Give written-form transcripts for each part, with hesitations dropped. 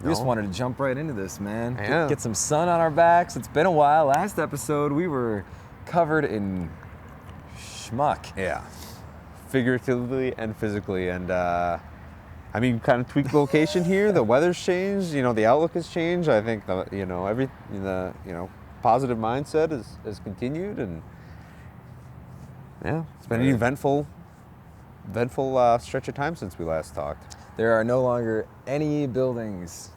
We just wanted to jump right into this, man. Yeah. Get some sun on our backs. It's been a while. Last episode, we were covered in schmuck. Yeah. Figuratively and physically. And, I mean, kind of tweaked location here. The weather's changed. You know, the outlook has changed. I think, the positive mindset has continued. And, yeah, it's been an eventful stretch of time since we last talked. There are no longer any buildings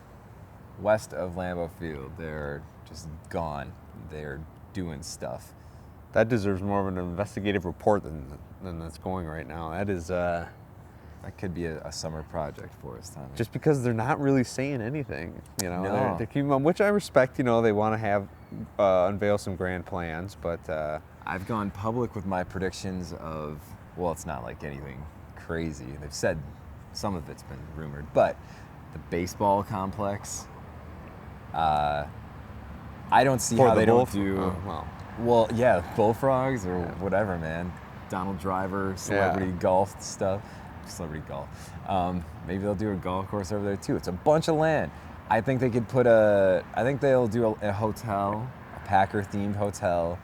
west of Lambeau Field. They're just gone. They're doing stuff. That deserves more of an investigative report than that's going right now. That is that could be a summer project for us, Tommy. Just because they're not really saying anything, you know. No. They're keeping on, which I respect. You know, they want to have unveil some grand plans, but I've gone public with my predictions of, well, it's not like anything crazy. They've said some of it's been rumored, but the baseball complex, I don't see how they don't do. Well, yeah, bullfrogs or whatever, man. Donald Driver, celebrity golf stuff. Celebrity golf. Maybe they'll do a golf course over there too. It's a bunch of land. I think they could put I think they'll do a hotel, a Packer-themed hotel.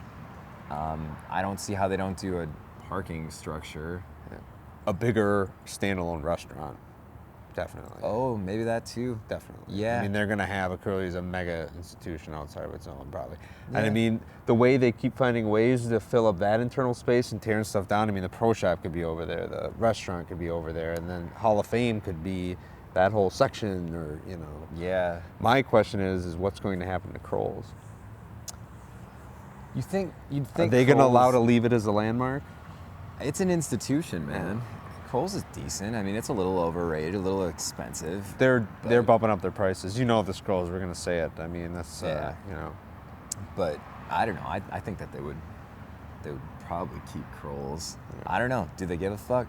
I don't see how they don't do a parking structure. A bigger standalone restaurant, definitely. Oh, maybe that too. Definitely. Yeah. I mean, they're going to have Curly's a mega institution outside of its own, probably. Yeah. And I mean, the way they keep finding ways to fill up that internal space and tearing stuff down. I mean, the pro shop could be over there, the restaurant could be over there, and then Hall of Fame could be that whole section, or you know. Yeah. My question is what's going to happen to Kroll's? You'd think Are they going to Kohl's- allow to leave it as a landmark? It's an institution, man. Kohl's is decent. I mean, it's a little overrated, a little expensive. They're bumping up their prices. You know the Scrolls, we're going to say it. I mean, that's, Yeah. you know. But I don't know. I think that they would probably keep Kroll's. I don't know. Do they give a fuck?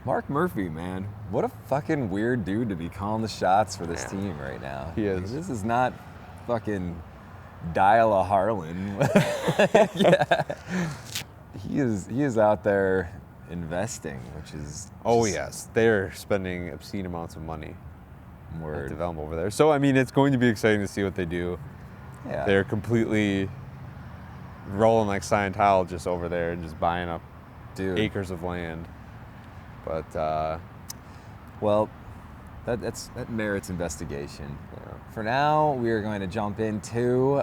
Mark Murphy, man. What a fucking weird dude to be calling the shots for this team right now. He is. Like, this is not fucking Dial a Harlan. Yeah. He is out there investing, which is Oh, just yes. They're spending obscene amounts of money at word. development over there. So, I mean, it's going to be exciting to see what they do. Yeah. They're completely rolling like Scientologists over there and just buying up Dude. acres of land. But, Well, that merits investigation. yeah. For now, we are going to jump into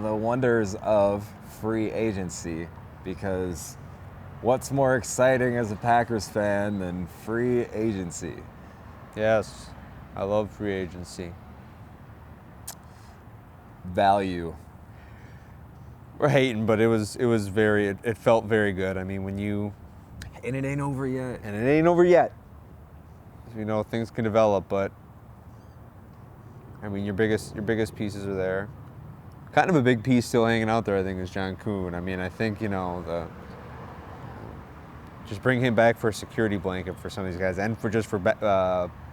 the wonders of free agency, because what's more exciting as a Packers fan than free agency? Yes, I love free agency. Value. We're hating, but it felt very good. I mean, And it ain't over yet. and it ain't over yet. You know, things can develop, but I mean, your biggest pieces are there. Kind of a big piece still hanging out there, I think, is John Kuhn. I mean, I think, you know, just bring him back for a security blanket for some of these guys, and for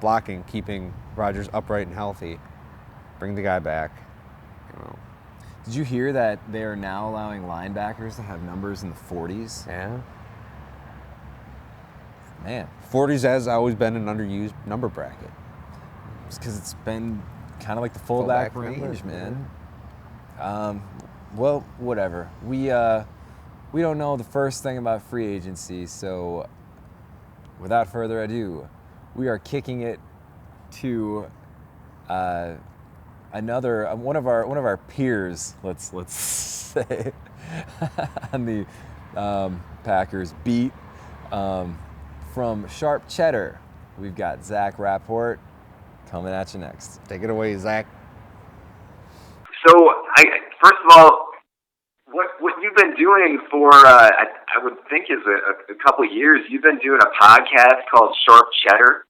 blocking, keeping Rodgers upright and healthy. Bring the guy back. You know. Did you hear that they are now allowing linebackers to have numbers in the 40s? Yeah. Man, 40s has always been an underused number bracket. it's because it's been kind of like the fullback range, numbers, man. Well, whatever. We don't know the first thing about free agency, so without further ado, we are kicking it to another one of our peers. Let's say on the Packers beat, from Sharp Cheddar. We've got Zach Rapport coming at you next. Take it away, Zach. So, first of all, what you've been doing for, I would think is a couple of years, you've been doing a podcast called Sharp Cheddar.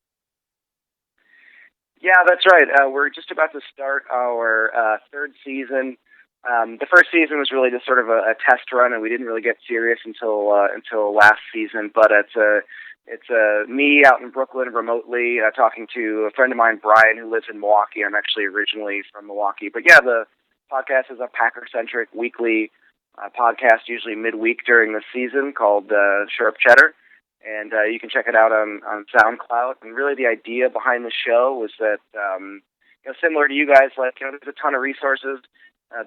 Yeah, that's right. We're just about to start our third season. The first season was really just sort of a test run, and we didn't really get serious until last season. But it's me out in Brooklyn remotely talking to a friend of mine, Brian, who lives in Milwaukee. I'm actually originally from Milwaukee. But yeah, the podcast is a Packer-centric weekly podcast, usually midweek during the season, called Sharp Cheddar. And you can check it out on SoundCloud. And really the idea behind the show was that, similar to you guys, like, there's a ton of resources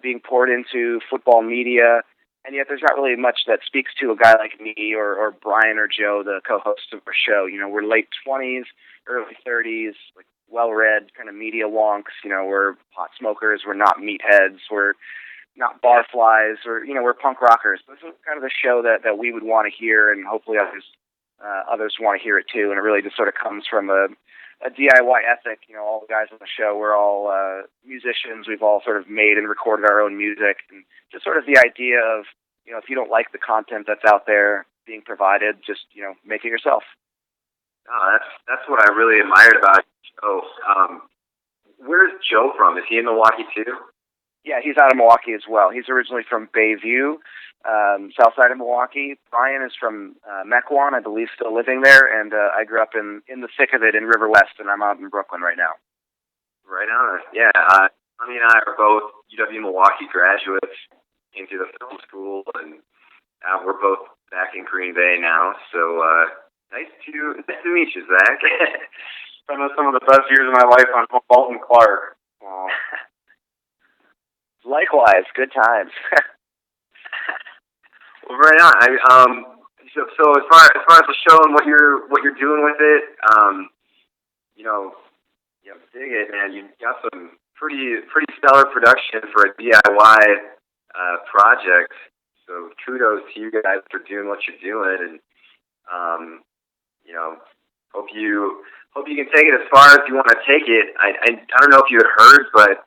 being poured into football media, and yet there's not really much that speaks to a guy like me or Brian or Joe, the co-hosts of our show. We're late 20s, early 30s, like well-read kind of media wonks. We're pot smokers. We're not meatheads. We're not barflies, or we're punk rockers. This is kind of the show that we would want to hear, and hopefully others want to hear it too. And it really just sort of comes from a DIY ethic. All the guys on the show, we're all musicians. We've all sort of made and recorded our own music, and just sort of the idea of, if you don't like the content that's out there being provided, just, make it yourself. Oh, that's what I really admired about Joe. Where's Joe from? Is he in Milwaukee too? Yeah, he's out of Milwaukee as well. He's originally from Bayview, south side of Milwaukee. Brian is from Mequon, I believe, still living there, and I grew up in the thick of it in River West, and I'm out in Brooklyn right now. Right on. Yeah, Tommy and I are both UW Milwaukee graduates, came through the film school, and we're both back in Green Bay now. So nice to meet you, Zach. Some of the best years of my life on Humboldt and Clark. Likewise, good times. Well, right on. So as far as the show and what you're doing with it, dig it, man. You got some pretty stellar production for a DIY project. So kudos to you guys for doing what you're doing, and hope you can take it as far as you want to take it. I don't know if you had heard, but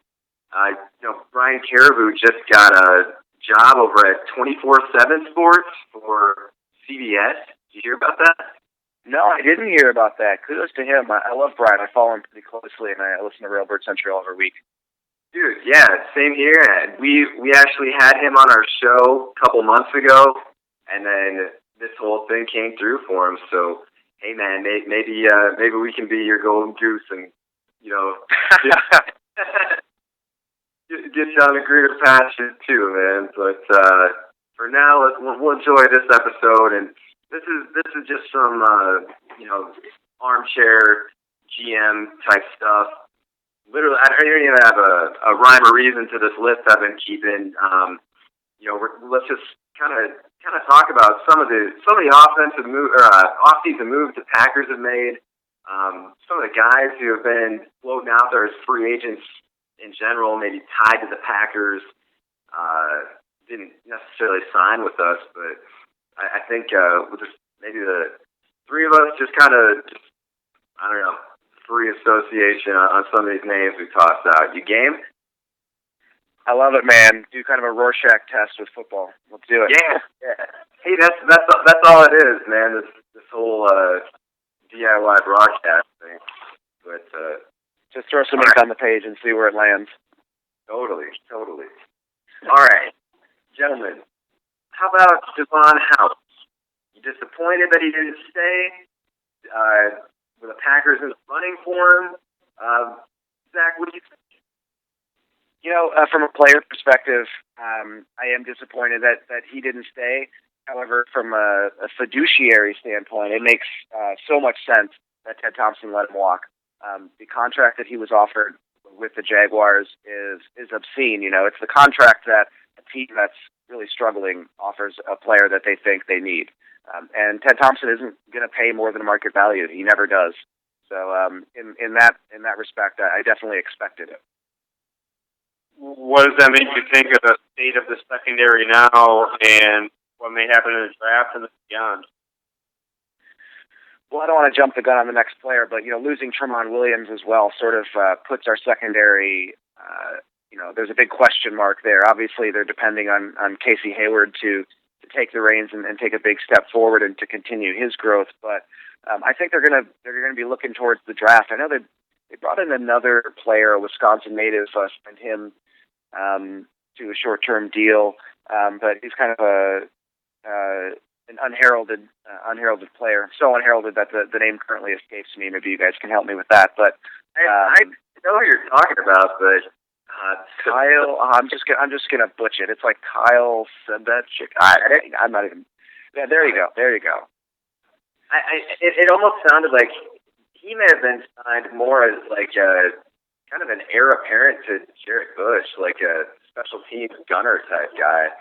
Brian Caribou just got a job over at 24/7 Sports for CBS. Did you hear about that? No, I didn't hear about that. Kudos to him. I love Brian. I follow him pretty closely, and I listen to Railbird Central every week. Dude, yeah, same here. We actually had him on our show a couple months ago, and then this whole thing came through for him. So, hey, man, maybe we can be your golden goose and get you on a greener pasture too, man. But for now, we'll enjoy this episode, and this is just some armchair GM type stuff. Literally, I don't even have a rhyme or reason to this list I've been keeping. Let's just kind of talk about some of the offensive off-season moves the Packers have made. Some of the guys who have been floating out there as free agents in general, maybe tied to the Packers, didn't necessarily sign with us, but I think with just maybe the three of us just kind of, I don't know, free association on some of these names we tossed out. You game? I love it, man. Do kind of a Rorschach test with football. Let's do it. Yeah. Hey, that's all it is, man. This whole DIY broadcast thing. But just throw some ink on the page and see where it lands. Totally. All right, gentlemen. How about Devon House? You disappointed that he didn't stay? Were the Packers in the running for him? Zach, what do you think? From a player perspective, I am disappointed that he didn't stay. However, from a fiduciary standpoint, it makes so much sense that Ted Thompson let him walk. The contract that he was offered with the Jaguars is obscene. It's the contract that a team that's really struggling offers a player that they think they need. And Ted Thompson isn't going to pay more than market value. He never does. So in that respect, I definitely expected it. What does that make you think of the state of the secondary now and what may happen in the draft and beyond? Well, I don't want to jump the gun on the next player, but losing Tramon Williams as well sort of puts our secondary. There's a big question mark there. Obviously, they're depending on Casey Hayward to take the reins and take a big step forward and to continue his growth. But I think they're gonna be looking towards the draft. I know they brought in another player, a Wisconsin native, signed him to a short-term deal, but he's kind of an unheralded player. So unheralded that the name currently escapes me. Maybe you guys can help me with that. But I know what you're talking about, but Kyle, I'm just gonna butcher it. It's like Kyle Sebechik. I'm not even. Yeah, there you go. It almost sounded like he may have been signed more as like a kind of an heir apparent to Jarrett Bush, like a special teams gunner type guy.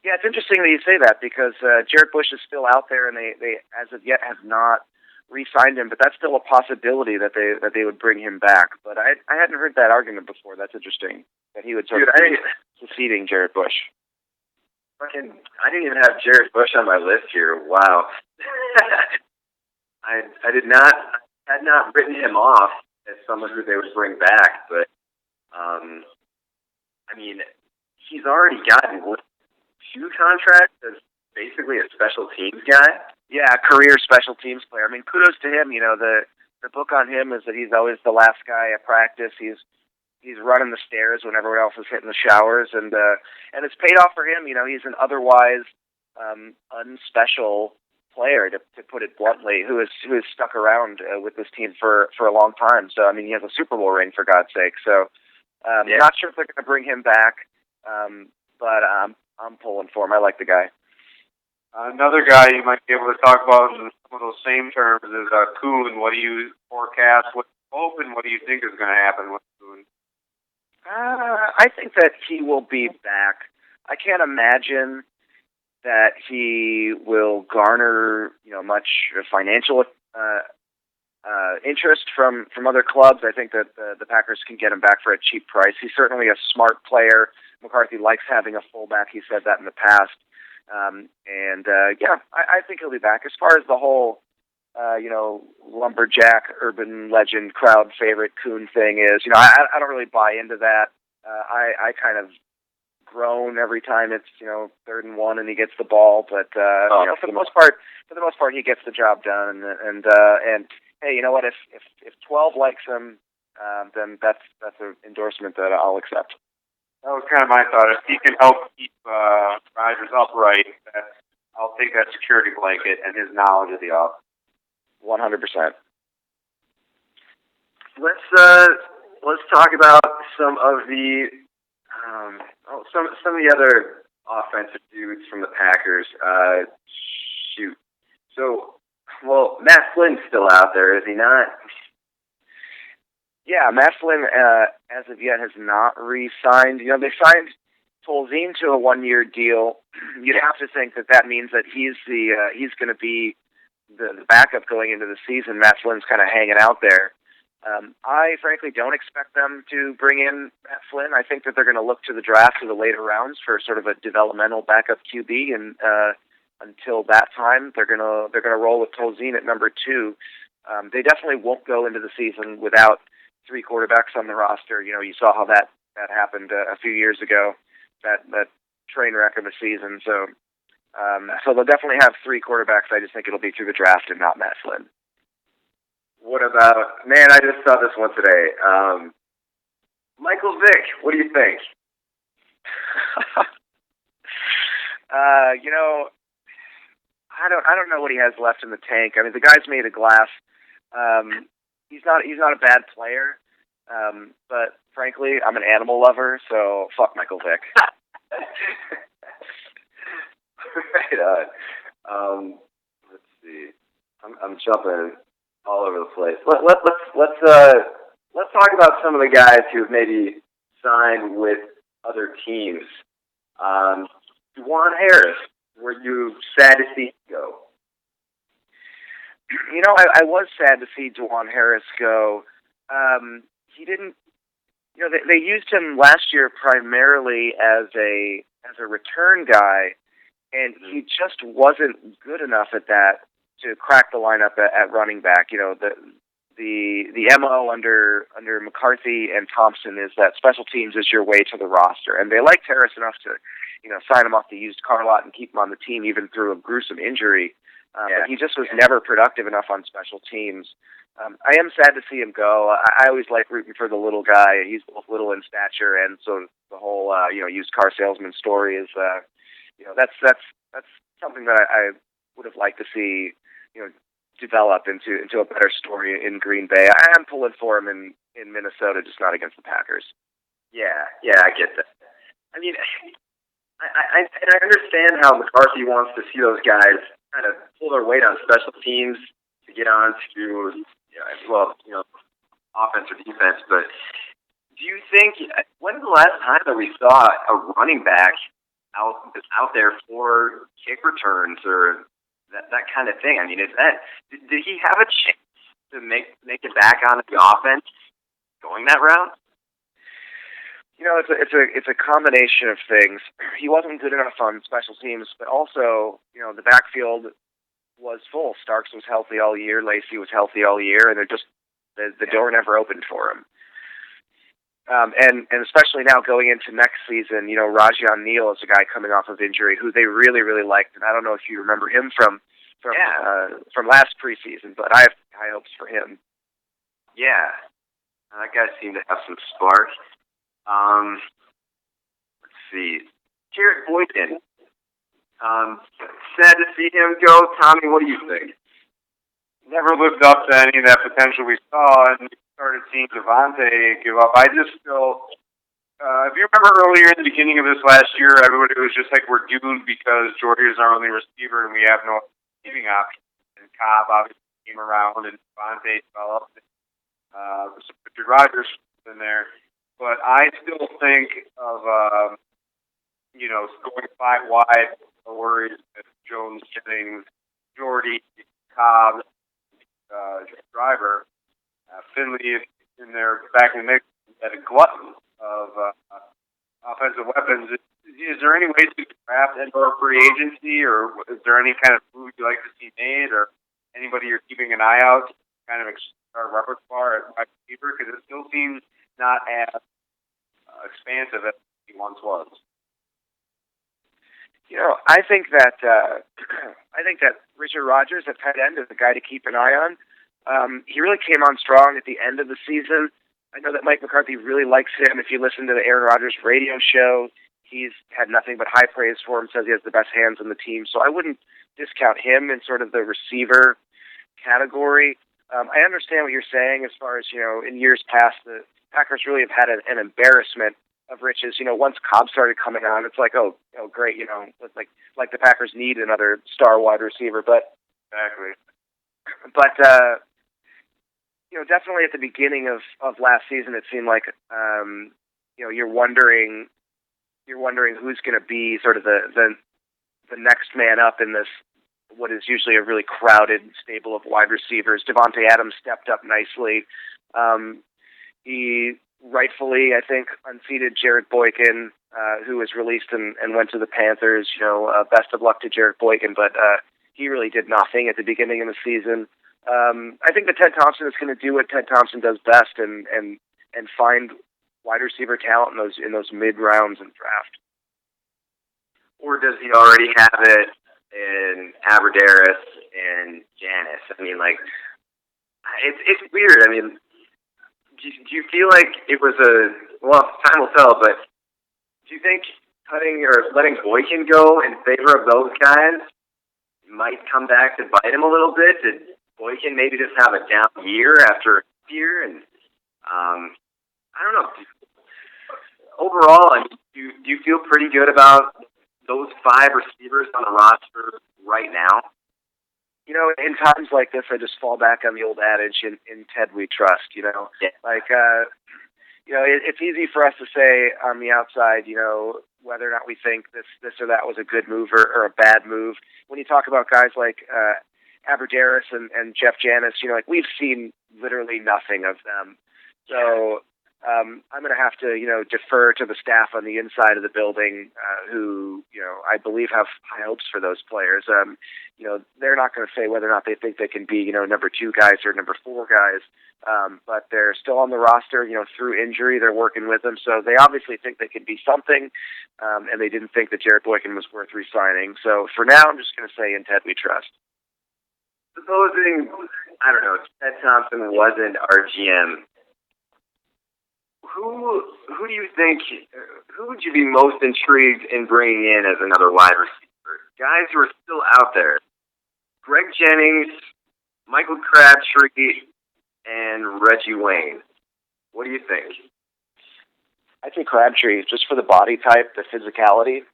Yeah, it's interesting that you say that because Jarrett Bush is still out there, and they as of yet have not re-signed him. But that's still a possibility that they would bring him back. But I hadn't heard that argument before. That's interesting that he would sort of be succeeding Jarrett Bush. I didn't even have Jarrett Bush on my list here. Wow. I had not written him off as someone who they would bring back, but I mean, he's already gotten 2 contracts as basically a special teams guy. Yeah, a career special teams player. I mean, kudos to him. You know, the book on him is that he's always the last guy at practice. He's running the stairs when everyone else is hitting the showers, and it's paid off for him. You know, he's an otherwise unspecial player, to put it bluntly, who has stuck around with this team for a long time. So I mean, he has a Super Bowl ring, for God's sake. So not sure if they're going to bring him back, but I'm pulling for him. I like the guy. Another guy you might be able to talk about in some of those same terms is Kuhn. What do you forecast? What do you hope, and what do you think is going to happen with Kuhn? I think that he will be back. I can't imagine that he will garner, much financial interest from other clubs. I think that the Packers can get him back for a cheap price. He's certainly a smart player. McCarthy likes having a fullback. He said that in the past. I think he'll be back. As far as the whole, lumberjack, urban legend, crowd favorite Kuhn thing is, I don't really buy into that. I kind of groan every time it's 3rd and 1 and he gets the ball, but for the most part, he gets the job done. And hey, you know what? If 12 likes him, then that's an endorsement that I'll accept. That was kind of my thought. If he can help keep Rodgers upright, I'll take that security blanket and his knowledge of the offense. 100%. Let's talk about some of the some of the other offensive dudes from the Packers. So, Matt Flynn's still out there, is he not? Yeah, Matt Flynn, as of yet, has not re-signed. They signed Tolzien to a 1-year deal. You'd have to think that means that he's going to be the backup going into the season. Matt Flynn's kind of hanging out there. I frankly don't expect them to bring in Matt Flynn. I think that they're going to look to the draft or the later rounds for sort of a developmental backup QB, and until that time, they're going to roll with Tolzien at number 2. They definitely won't go into the season without 3 quarterbacks on the roster. You saw how that happened a few years ago, that train wreck of a season. So they'll definitely have 3 quarterbacks. I just think it'll be through the draft and not Matt Flynn. What about, man, I just saw this one today. Michael Vick, what do you think? I don't know what he has left in the tank. I mean, the guy's made of glass. He's not a bad player. But frankly, I'm an animal lover, so fuck Michael Vick. Right on. Let's see. I'm jumping all over the place. Let's talk about some of the guys who've maybe signed with other teams. Juwan Harris, were you sad to see him go? I was sad to see Juwan Harris go. He didn't. They used him last year primarily as a return guy, and he just wasn't good enough at that to crack the lineup at running back. The MO under McCarthy and Thompson is that special teams is your way to the roster, and they liked Harris enough to, sign him off the used car lot and keep him on the team even through a gruesome injury. But he just was never productive enough on special teams. I am sad to see him go. I always like rooting for the little guy. He's both little in stature, and so the whole used car salesman story is that's something that I would have liked to see develop into a better story in Green Bay. I am pulling for him in Minnesota, just not against the Packers. Yeah, I get that. I mean, I understand how McCarthy wants to see those guys kind of pull their weight on special teams to get on to, offense or defense, but do you think, when's the last time that we saw a running back out there for kick returns or that kind of thing? I mean, did he have a chance to make it back onto the offense going that route? It's a combination of things. He wasn't good enough on special teams, but also, the backfield was full. Starks was healthy all year. Lacey was healthy all year, and the door never opened for him. And especially now going into next season, Rajion Neal is a guy coming off of injury who they really, really liked, and I don't know if you remember him from last preseason, but I have high hopes for him. Yeah, that guy seemed to have some spark. Let's see, Jarrett Boykin. Sad to see him go. Tommy, what do you think? Never lived up to any of that potential we saw, and we started seeing Devontae give up. I just feel, if you remember earlier in the beginning of this last year, everybody was just like, we're doomed because Jordy is our only receiver and we have no receiving option. And Cobb obviously came around and Devontae developed. Richard Rodgers in there. But I still think of, going 5 wide, no worries with Jones, Jennings, Jordy, Cobb, Driver, Finley in there back in the mix at a glutton of offensive weapons. Is there any way to draft and/or free agency, or is there any kind of move you'd like to see made, or anybody you're keeping an eye out to kind of expand our repertoire at wide receiver? Because it still seems not as expansive as he once was. I think that Richard Rodgers at tight end is a guy to keep an eye on. He really came on strong at the end of the season. I know that Mike McCarthy really likes him. If you listen to the Aaron Rodgers radio show, he's had nothing but high praise for him, says he has the best hands on the team. So I wouldn't discount him in sort of the receiver category. I understand what you're saying as far as, in years past, the Packers really have had an embarrassment of riches. Once Cobb started coming on, it's like, oh great, like the Packers need another star wide receiver. But Exactly. But definitely at the beginning of last season, it seemed like you're wondering who's going to be sort of the next man up in this what is usually a really crowded stable of wide receivers. Devontae Adams stepped up nicely. He rightfully, I think, unseated Jarrett Boykin, who was released and went to the Panthers. Best of luck to Jarrett Boykin, but he really did nothing at the beginning of the season. I think that Ted Thompson is going to do what Ted Thompson does best and find wide receiver talent in those mid rounds in draft. Or does he already have it in Aberderis and Janis? I mean, it's weird. I mean, do you feel like it was time will tell, but do you think cutting or letting Boykin go in favor of those guys might come back to bite him a little bit? Did Boykin maybe just have a down year after year? And I don't know. Overall, I mean, do you feel pretty good about those 5 receivers on the roster right now? In times like this, I just fall back on the old adage, in Ted we trust, Yeah. It's easy for us to say on the outside, whether or not we think this or that was a good move or a bad move. When you talk about guys like Aberderis and Jeff Janis, we've seen literally nothing of them. So I'm going to have to, defer to the staff on the inside of the building who, I believe have high hopes for those players. They're not going to say whether or not they think they can be, number 2 guys or number 4 guys, but they're still on the roster, through injury. They're working with them. So they obviously think they can be something, and they didn't think that Jarrett Boykin was worth re-signing. So for now, I'm just going to say in Ted we trust. Supposing, I don't know, Ted Thompson wasn't our GM, who do you think, who would you be most intrigued in bringing in as another wide receiver? Guys who are still out there. Greg Jennings, Michael Crabtree, and Reggie Wayne. What do you think? I think Crabtree, just for the body type, the physicality.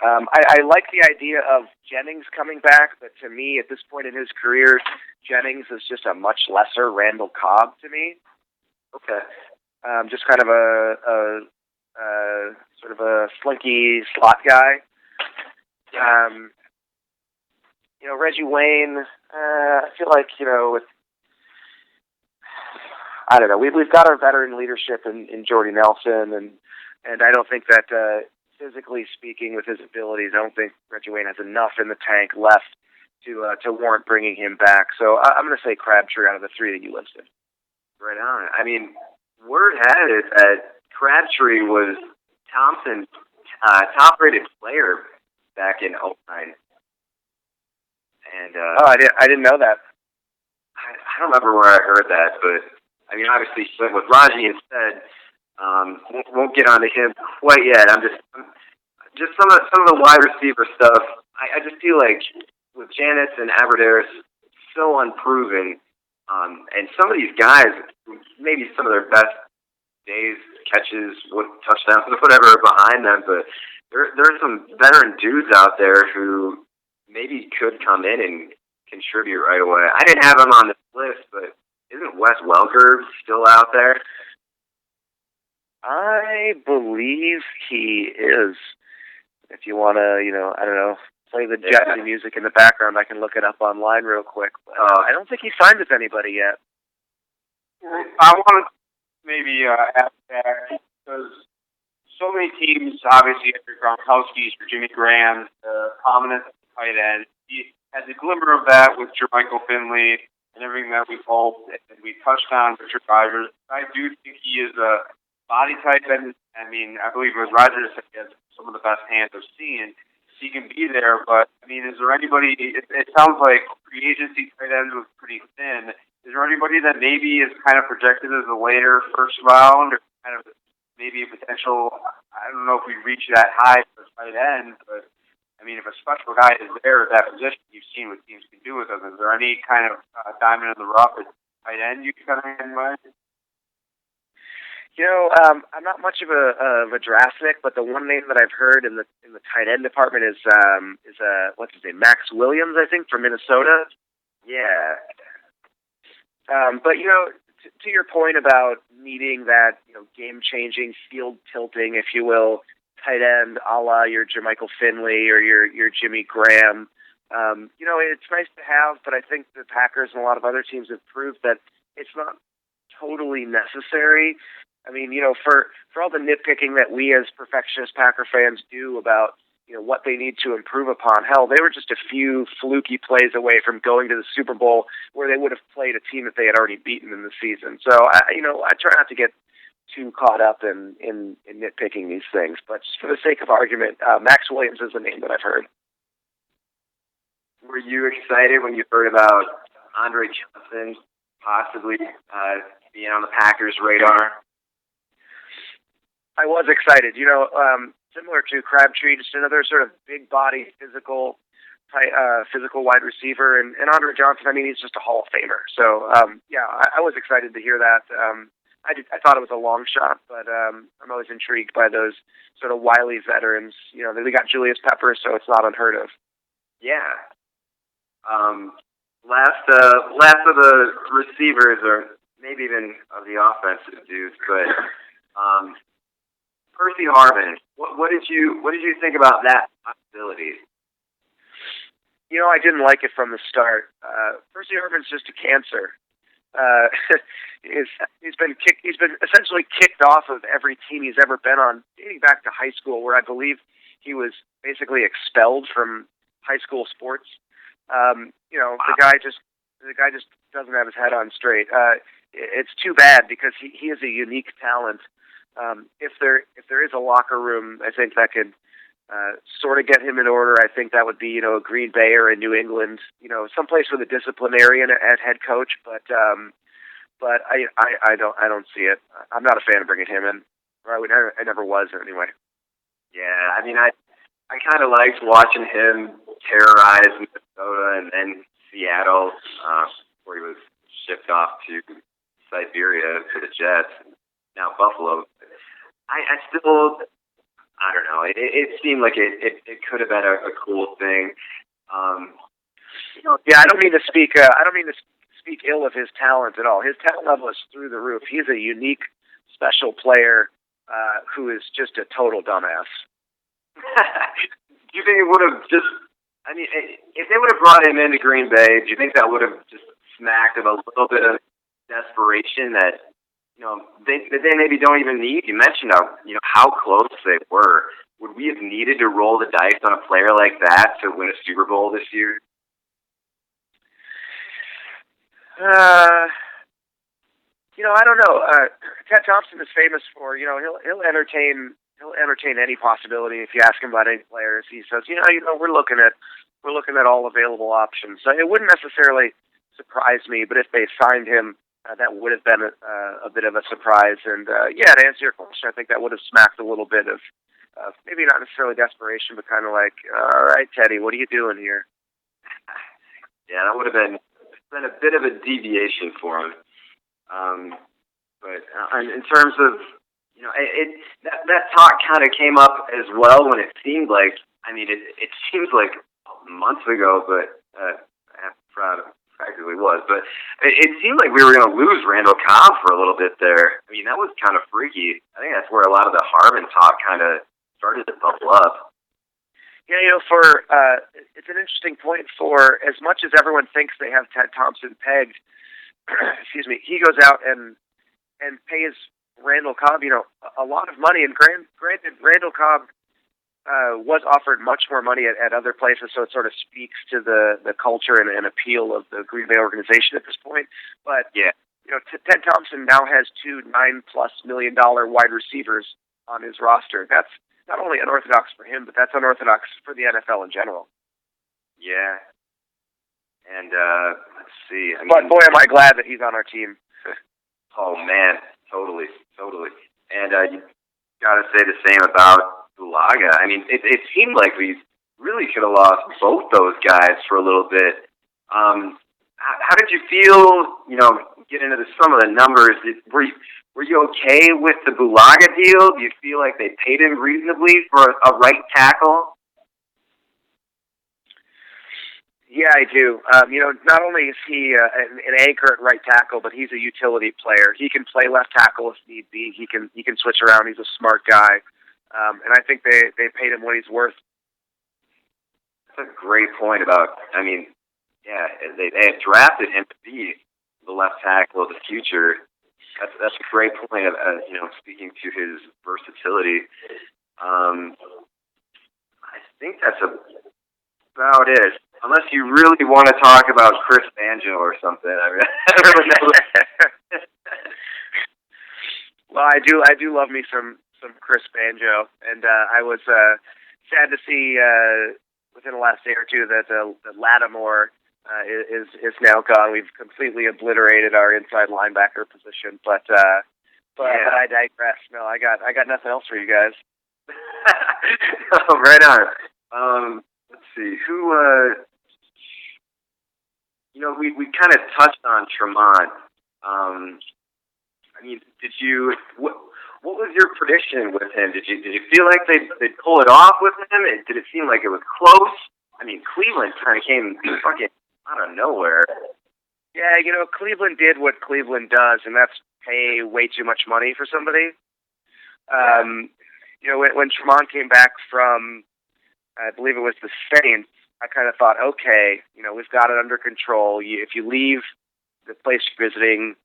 I like the idea of Jennings coming back, but to me, at this point in his career, Jennings is just a much lesser Randall Cobb to me. Okay. Just kind of a sort of a slinky slot guy. Reggie Wayne. I feel like with I don't know. We've got our veteran leadership in Jordy Nelson, and I don't think that physically speaking, with his abilities, I don't think Reggie Wayne has enough in the tank left to warrant bringing him back. So I'm going to say Crabtree out of the three that you listed. Right on. I mean, word had it that Crabtree was Thompson's top-rated player back in '09. And I didn't know that. I don't remember where I heard that, but I mean, obviously, with Raji instead, won't get onto him quite yet. I'm just some of the wide receiver stuff. I just feel like with Janis and Aberderis, so unproven, and some of these guys, maybe some of their best days, catches, touchdowns, whatever, are behind them, but there's some veteran dudes out there who maybe could come in and contribute right away. I didn't have him on this list, but isn't Wes Welker still out there? I believe he is. If you want to, I don't know, play the Jeopardy music in the background, I can look it up online real quick. But, I don't think he signed with anybody yet. I want to maybe ask that because so many teams, obviously, after Gronkowski's or Jimmy Graham, prominent tight end, he has a glimmer of that with Jermichael Finley and everything that we've hoped, and we touched on Richard Rogers. I do think he is a body type, and I believe it was Rogers that has some of the best hands I've seen. He can be there, but is there anybody? It sounds like free agency tight ends was pretty thin. Is there anybody that maybe is kind of projected as a later first round, or kind of maybe a potential? I don't know if we reach that high for tight end, but if a special guy is there at that position, you've seen what teams can do with them. Is there any kind of diamond in the rough at tight end you kind of have in mind? I'm not much of a draftsnik, but the one name that I've heard in the tight end department is what's his name, Max Williams, I think, from Minnesota. Yeah. But to your point about needing that game-changing, field-tilting, if you will, tight end, a la your Jermichael Finley or your Jimmy Graham. It's nice to have, but I think the Packers and a lot of other teams have proved that it's not totally necessary. For all the nitpicking that we as perfectionist Packer fans do about what they need to improve upon, hell, they were just a few fluky plays away from going to the Super Bowl where they would have played a team that they had already beaten in the season. So I try not to get too caught up in nitpicking these things, but just for the sake of argument, Max Williams is the name that I've heard. Were you excited when you heard about Andre Johnson possibly being on the Packers' radar? I was excited. Similar to Crabtree, just another sort of big body, physical wide receiver, and Andre Johnson. He's just a Hall of Famer. So I was excited to hear that. I thought it was a long shot, but I'm always intrigued by those sort of wily veterans. They got Julius Peppers, so it's not unheard of. Yeah. Last of the receivers, or maybe even of the offensive dudes, but Percy Harvin. What did you think about that possibility? I didn't like it from the start. Percy Harvin's just a cancer. He's been essentially kicked off of every team he's ever been on, dating back to high school, where I believe he was basically expelled from high school sports. The guy just doesn't have his head on straight. It's too bad because he is a unique talent. If there is a locker room, I think that could sort of get him in order. I think that would be a Green Bay or a New England, someplace with a disciplinarian at head coach. But I don't see it. I'm not a fan of bringing him in. Or I never was anyway. Yeah, I kind of liked watching him terrorize Minnesota and then Seattle, where he was shipped off to Siberia to the Jets, now Buffalo. I don't know. It seemed like it could have been a cool thing. Yeah, I don't mean to speak. I don't mean to speak ill of his talent at all. His talent level is through the roof. He's a unique, special player who is just a total dumbass. Do you think it would have just? I mean, if they would have brought him into Green Bay, do you think that would have just smacked of a little bit of desperation that they maybe don't even need? You mentioned how close they were. Would we have needed to roll the dice on a player like that to win a Super Bowl this year? I don't know. Ted Thompson is famous for, he'll entertain any possibility. If you ask him about any players, he says, we're looking at all available options. So it wouldn't necessarily surprise me, but if they signed him, that would have been a bit of a surprise. And to answer your question, I think that would have smacked a little bit of maybe not necessarily desperation, but kind of like, all right, Teddy, what are you doing here? Yeah, that would have been a bit of a deviation for him. But in terms of, that talk kind of came up as well when it seemed like, it seems like months ago, but practically was, but it seemed like we were going to lose Randall Cobb for a little bit there. I mean, that was kind of freaky. I think that's where a lot of the Harmon talk kind of started to bubble up. Yeah, it's an interesting point. For as much as everyone thinks they have Ted Thompson pegged, excuse me, he goes out and pays Randall Cobb, a lot of money. And granted, Randall Cobb was offered much more money at other places, so it sort of speaks to the culture and appeal of the Green Bay organization at this point. But yeah, Ted Thompson now has two $9+ million wide receivers on his roster. That's not only unorthodox for him, but that's unorthodox for the NFL in general. Yeah. And let's see. But boy, am I glad that he's on our team. Oh man, totally. And you got to say the same about Bulaga. I mean, it seemed like we really could have lost both those guys for a little bit. How did you feel? Get into some of the numbers. Were you okay with the Bulaga deal? Do you feel like they paid him reasonably for a right tackle? Yeah, I do. Not only is he an anchor at right tackle, but he's a utility player. He can play left tackle if need be. He can switch around. He's a smart guy, and I think they paid him what he's worth. That's a great point about. They had drafted him to be the left tackle of the future. That's a great point of speaking to his versatility. I think that's about it. Unless you really want to talk about Chris Banjo or something. I don't really know. Well, I do love me some Chris Banjo, and I was sad to see within the last day or two that Lattimore is now gone. We've completely obliterated our inside linebacker position, but I digress. No, I got nothing else for you guys. Oh, right on. Let's see who. We kind of touched on Tremont. Did you? What was your prediction with him? Did you feel like they'd pull it off with him? Did it seem like it was close? Cleveland kind of came fucking out of nowhere. Yeah, Cleveland did what Cleveland does, and that's pay way too much money for somebody. When Tremont came back from, I believe it was the Saints, I kind of thought, okay, we've got it under control. If you leave the place you're visiting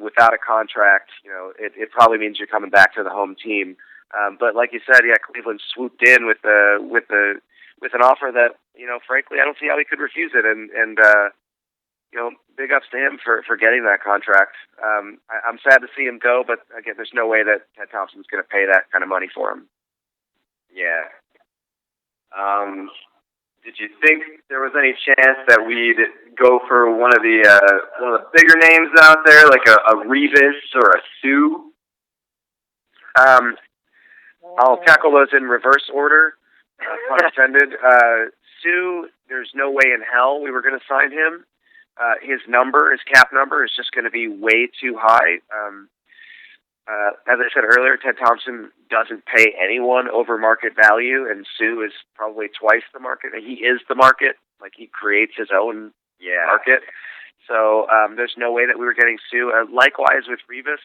without a contract, it probably means you're coming back to the home team. But like you said, yeah, Cleveland swooped in with an offer that, frankly, I don't see how he could refuse it. And big ups to him for getting that contract. I'm sad to see him go, but again, there's no way that Ted Thompson's going to pay that kind of money for him. Yeah. Did you think there was any chance that we'd go for one of the bigger names out there, like a Revis or a Sue? I'll tackle those in reverse order, pun intended. Sue, there's no way in hell we were going to sign him. His cap number, is just going to be way too high. as I said earlier, Ted Thompson doesn't pay anyone over market value, and Sue is probably twice the market. He is the market. Like, he creates his own market. So there's no way that we were getting Sue. Likewise with Rivas,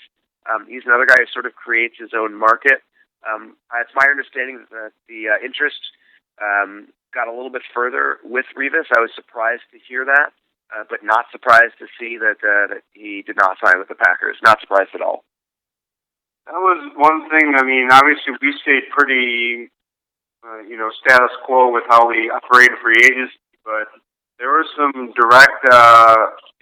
he's another guy who sort of creates his own market. It's my understanding that the interest got a little bit further with Rivas. I was surprised to hear that, but not surprised to see that he did not sign with the Packers. Not surprised at all. That was one thing. I mean, obviously we stayed pretty, status quo with how we operated free agency, but there were some direct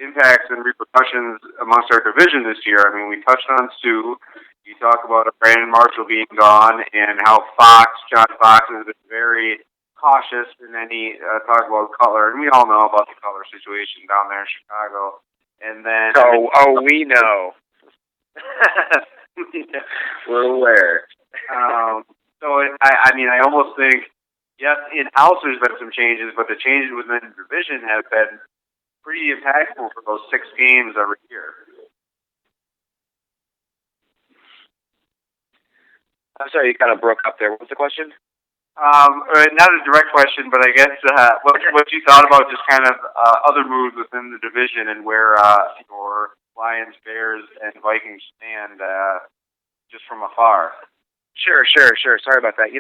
impacts and repercussions amongst our division this year. I mean, we touched on Sue. You talk about Brandon Marshall being gone and how John Fox has been very cautious in any talk about Cutler, and we all know about the Cutler situation down there in Chicago. And then, we know. We're aware. I almost think, yes, in-house there's been some changes, but the changes within the division have been pretty impactful for those 6 games every year. I'm sorry, you kind of broke up there. What was the question? Not a direct question, but I guess what you thought about just kind of other moves within the division and where your Lions, Bears, and Vikings stand just from afar. Sure. Sorry about that.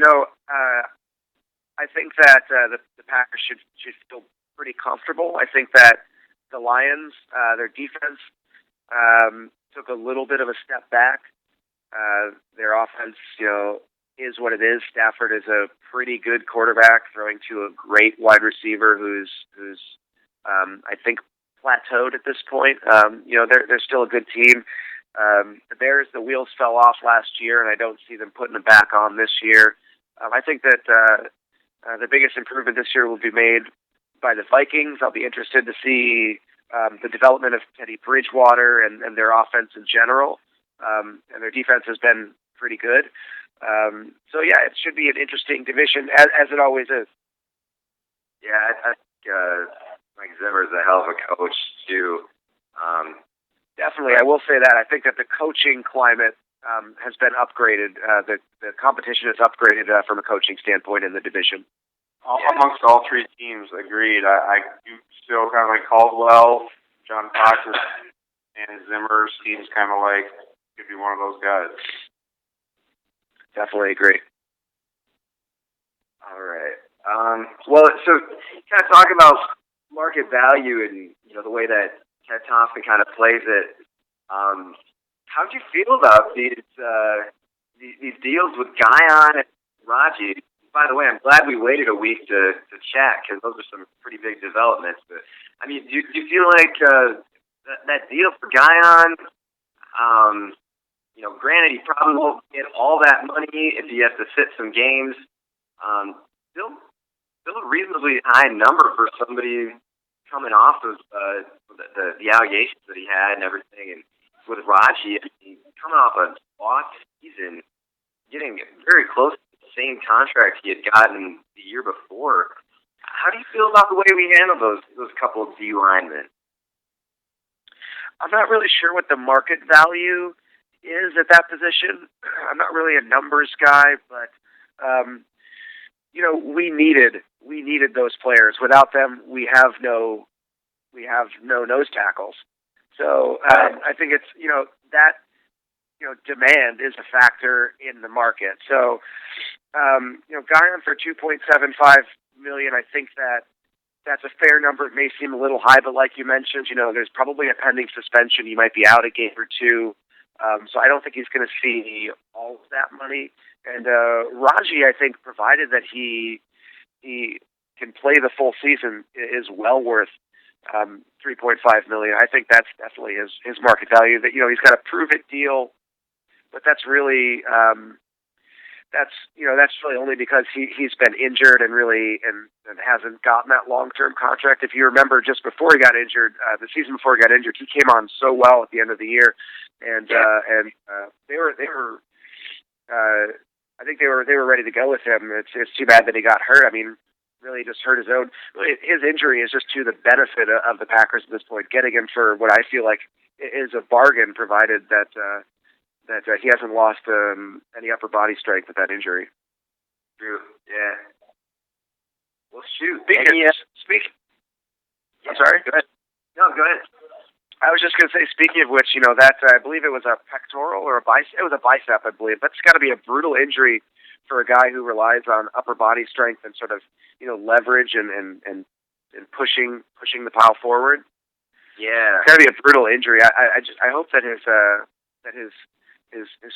I think that the Packers should feel pretty comfortable. I think that the Lions, their defense, took a little bit of a step back. Their offense, is what it is. Stafford is a pretty good quarterback, throwing to a great wide receiver who's I think plateaued at this point. They're still a good team. The Bears, the wheels fell off last year, and I don't see them putting them back on this year. I think that the biggest improvement this year will be made by the Vikings. I'll be interested to see the development of Teddy Bridgewater and their offense in general. And their defense has been pretty good. It should be an interesting division, as it always is. Yeah, I think Mike Zimmer is a hell of a coach, too. Definitely, I will say that. I think that the coaching climate has been upgraded. The competition is upgraded from a coaching standpoint in the division. Amongst all 3 teams, agreed. I do still kind of like Caldwell, John Fox, and Zimmer seems kind of like could be one of those guys. Definitely agree. All right. So kind of talk about market value and the way that Ted Thompson kind of plays it. How do you feel about these deals with Guyon and Raji? By the way, I'm glad we waited a week to chat because those are some pretty big developments. But I mean, do you feel like that deal for Guyon? Granted, he probably won't get all that money if he has to sit some games. Still a reasonably high number for somebody coming off of the allegations that he had and everything. And with Raji, coming off a lost season, getting very close to the same contract he had gotten the year before. How do you feel about the way we handle those couple of D linemen? I'm not really sure what the market value is at that position. I'm not really a numbers guy, but we needed those players. Without them, we have no nose tackles. So I think it's that demand is a factor in the market. So Guyon for $2.75 million, I think that's a fair number. It may seem a little high, but like you mentioned, there's probably a pending suspension. He might be out a game or two. So I don't think he's going to see all of that money. And Raji, I think, provided that he can play the full season, is well worth $3.5 million. I think that's definitely his market value. That he's got a prove it deal, but that's really that's really only because he's been injured and hasn't gotten that long-term contract. If you remember, just before he got injured, the season before he got injured, he came on so well at the end of the year, and they were I think they were ready to go with him. It's too bad that he got hurt. I mean, really just hurt his own. His injury is just to the benefit of the Packers at this point, getting him for what I feel like is a bargain, provided that that he hasn't lost any upper body strength with that injury. True. Yeah. Well, shoot. I'm sorry. Go ahead. No, go ahead. I was just going to say, speaking of which, that I believe it was a pectoral or a bicep. It was a bicep, I believe. That's got to be a brutal injury for a guy who relies on upper body strength and sort of, leverage and pushing the pile forward. Yeah. It's got to be a brutal injury. I hope that his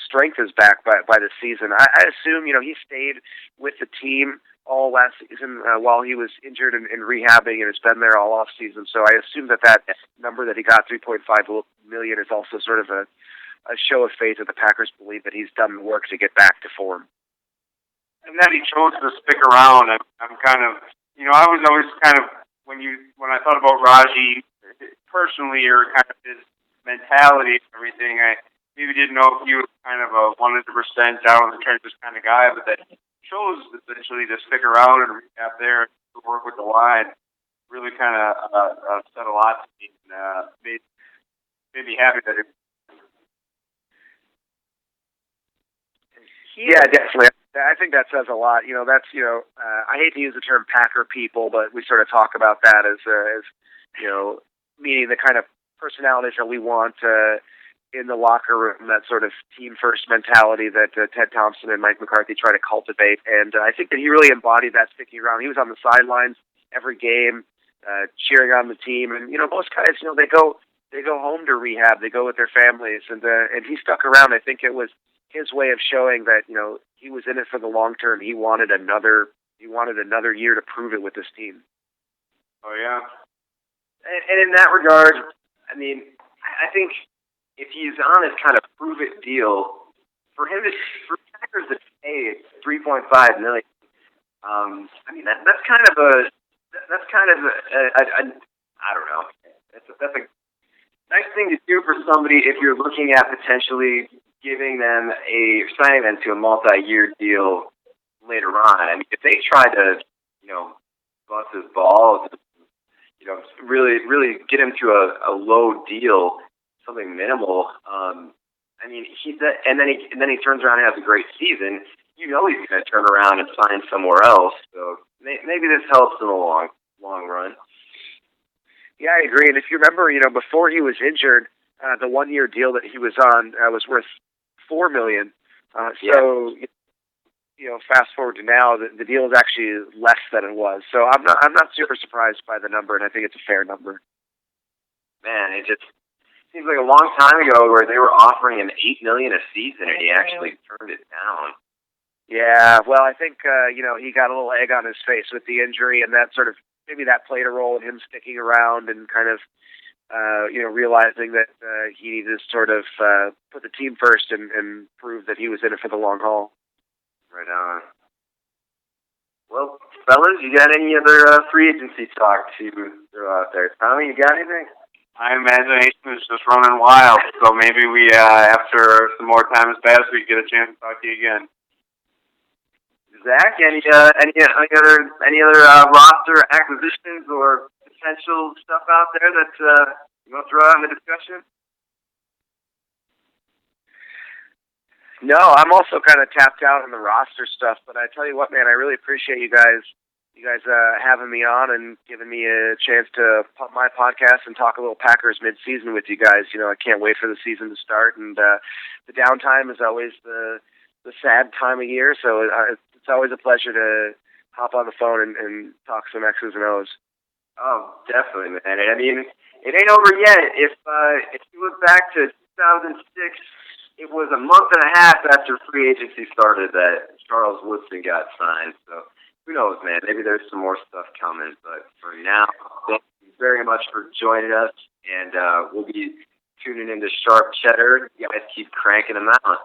strength is back by the season. I assume he stayed with the team all last season while he was injured and rehabbing, and has been there all off season. So I assume that number that he got, $3.5 million, is also sort of a show of faith that the Packers believe that he's done the work to get back to form. And that he chose to stick around. I'm kind of, I was always kind of when I thought about Raji personally, or kind of his mentality and everything, I maybe didn't know if he was kind of a 100% down in the trenches kind of guy, but that he chose essentially to stick around and rehab there to work with the line. Really kind of said a lot to me, and made me happy that it. Yeah, definitely. I think that says a lot. I hate to use the term Packer people, but we sort of talk about that as meaning the kind of personalities that we want in the locker room, that sort of team-first mentality that Ted Thompson and Mike McCarthy try to cultivate. And I think that he really embodied that sticking around. He was on the sidelines every game, cheering on the team. And, most guys, they go home to rehab. They go with their families. And he stuck around. I think it was his way of showing that, he was in it for the long term. He wanted another year to prove it with this team. Oh, yeah. And in that regard, I mean, I think if he's on his kind of prove it deal, for Packers to pay $3.5 million, I mean that's kind of a I don't know. That's a nice thing to do for somebody if you're looking at potentially signing them to a multi-year deal later on. I mean, if they try to, bust his balls, really get him to a low deal, something minimal. I mean, and then he turns around and has a great season. He's going to turn around and sign somewhere else. So maybe this helps in the long run. Yeah, I agree. And if you remember, before he was injured, the 1-year deal that he was on was worth $4 million. So, fast forward to now, the deal is actually less than it was. So I'm not super surprised by the number, and I think it's a fair number. Man, it just seems like a long time ago where they were offering him $8 million a season, and he actually turned it down. Yeah, well, I think he got a little egg on his face with the injury, and that sort of maybe that played a role in him sticking around and kind of realizing that he needed to sort of put the team first and prove that he was in it for the long haul. Right on. Well, fellas, you got any other free agency talk to throw out there? Tommy, you got anything? My imagination is just running wild, so maybe we, after some more time has passed, we get a chance to talk to you again. Zach, any other roster acquisitions or potential stuff out there that you want to throw out in the discussion? No, I'm also kind of tapped out on the roster stuff, but I tell you what, man, I really appreciate you guys having me on and giving me a chance to pump my podcast and talk a little Packers mid-season with you guys. I can't wait for the season to start, and the downtime is always the sad time of year, so it's always a pleasure to hop on the phone and talk some X's and O's. Oh, definitely, man. I mean, it ain't over yet. If you look back to 2006, it was a month and a half after free agency started that Charles Woodson got signed. So who knows, man? Maybe there's some more stuff coming. But for now, thank you very much for joining us, and we'll be tuning into Sharp Cheddar. You guys keep cranking them out.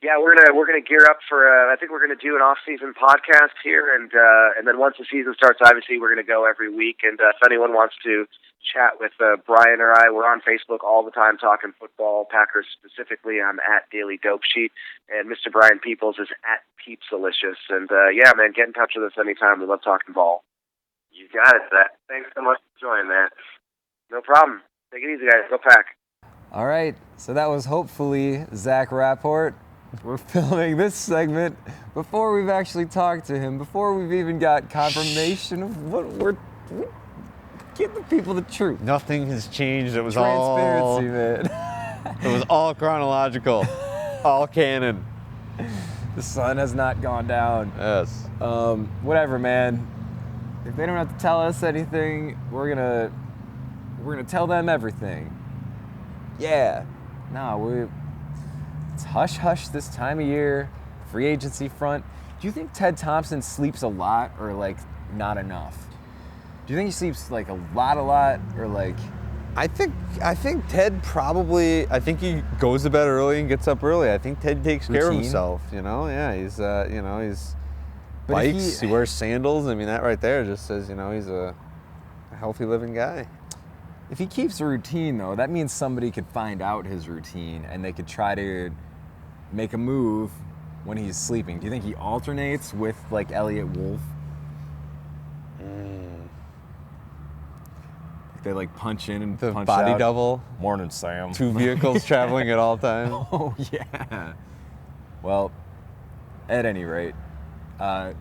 Yeah, we're gonna gear up for. I think we're gonna do an off-season podcast here, and then once the season starts, obviously we're gonna go every week. And if anyone wants to chat with Brian or I, we're on Facebook all the time talking football, Packers specifically. I'm at Daily Dope Sheet, and Mr. Brian Peoples is at Peepsalicious. And yeah, man, get in touch with us anytime. We love talking ball. You got it, Zach. Thanks so much for joining, man. No problem. Take it easy, guys. Go Pack. All right, so that was hopefully Zach Rapport. We're filming this segment before we've actually talked to him, before we've even got confirmation of what we're. Give the people the truth. Nothing has changed. It was Transparency, man. It was all chronological, all canon. The sun has not gone down. Yes. Whatever, man. If they don't have to tell us anything, we're gonna tell them everything. Yeah. No, it's hush hush this time of year. Free agency front. Do you think Ted Thompson sleeps a lot or like not enough? Do you think he sleeps like a lot, or like? I think Ted probably. I think he goes to bed early and gets up early. I think Ted takes care of Routine? himself. Yeah, he's he's But if bikes. He wears sandals. I mean, that right there just says he's a healthy living guy. If he keeps a routine, though, that means somebody could find out his routine and they could try to make a move when he's sleeping. Do you think he alternates with like Elliot Wolf? They like punch in and The punch body out. double. Morning, Sam. 2 vehicles traveling at all times. Oh yeah. Well, at any rate, I'm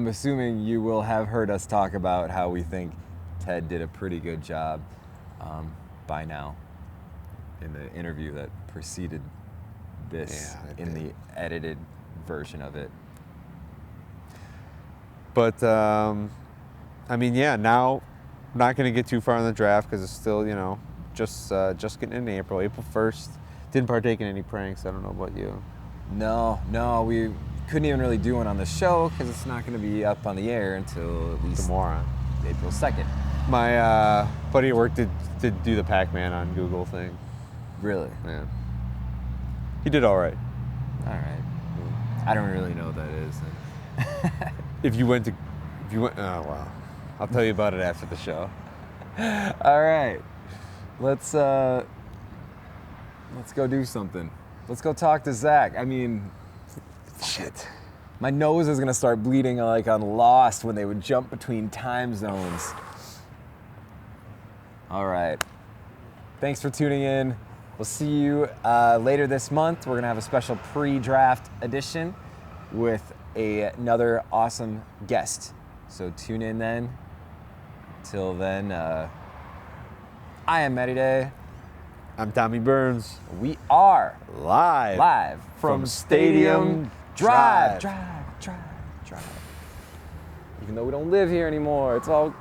assuming you will have heard us talk about how we think Ted did a pretty good job by now in the interview that preceded this Yeah, in the edited version of it. But I mean, yeah. Now, not going to get too far in the draft because it's still just getting in April 1st. Didn't partake in any pranks. I don't know about you. No, we couldn't even really do one on the show because it's not going to be up on the air until at least Tomorrow. April 2nd. My buddy at work did do the Pac-Man on Google thing. Really? Yeah. He did all right. All right. I don't really know what that is. If you went, oh wow, I'll tell you about it after the show. All right. Let's go do something. Let's go talk to Zach. I mean, Shit. my nose is gonna start bleeding like on Lost when they would jump between time zones. All right. Thanks for tuning in. We'll see you later this month. We're gonna have a special pre-draft edition with another awesome guest. So tune in then. Till then, I am Matty Day. I'm Tommy Burns. We are Live from Stadium Drive. Even though we don't live here anymore, it's all